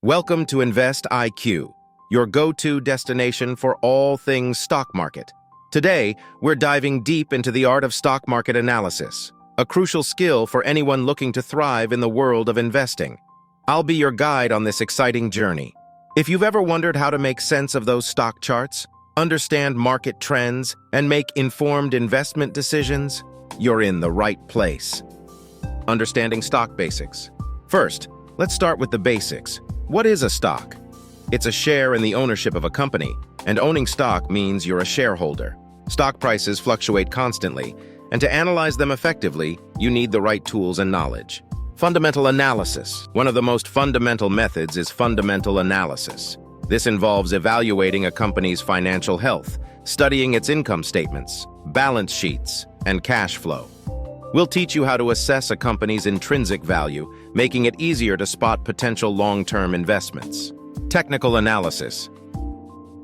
Welcome to Invest IQ, your go-to destination for all things stock market. Today, we're diving deep into the art of stock market analysis, a crucial skill for anyone looking to thrive in the world of investing. I'll be your guide on this exciting journey. If you've ever wondered how to make sense of those stock charts, understand market trends, and make informed investment decisions, you're in the right place. Understanding stock basics. First, let's start with the basics. What is a stock? It's a share in the ownership of a company, and owning stock means you're a shareholder. Stock prices fluctuate constantly, and to analyze them effectively, you need the right tools and knowledge. Fundamental analysis. One of the most fundamental methods is fundamental analysis. This involves evaluating a company's financial health, studying its income statements, balance sheets, and cash flow. We'll teach you how to assess a company's intrinsic value, making it easier to spot potential long-term investments. Technical analysis.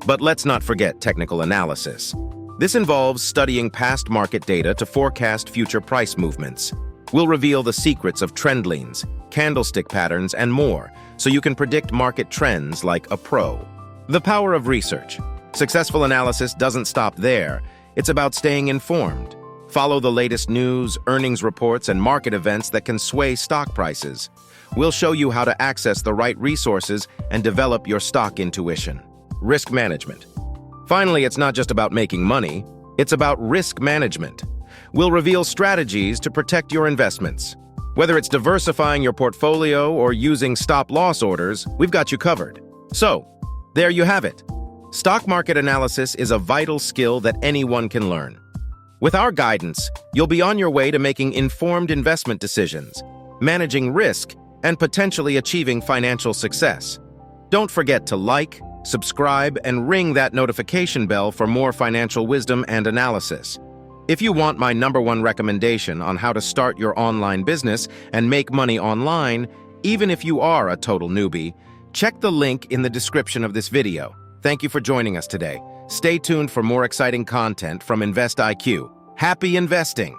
But let's not forget technical analysis. This involves studying past market data to forecast future price movements. We'll reveal the secrets of trend lines, candlestick patterns, and more, so you can predict market trends like a pro. The power of research. Successful analysis doesn't stop there. It's about staying informed. Follow the latest news, earnings reports, and market events that can sway stock prices. We'll show you how to access the right resources and develop your stock intuition. Risk management. Finally, it's not just about making money, it's about risk management. We'll reveal strategies to protect your investments. Whether it's diversifying your portfolio or using stop-loss orders, we've got you covered. So, there you have it. Stock market analysis is a vital skill that anyone can learn. With our guidance, you'll be on your way to making informed investment decisions, managing risk, and potentially achieving financial success. Don't forget to like, subscribe, and ring that notification bell for more financial wisdom and analysis. If you want my #1 recommendation on how to start your online business and make money online, even if you are a total newbie, check the link in the description of this video. Thank you for joining us today. Stay tuned for more exciting content from Invest IQ. Happy investing!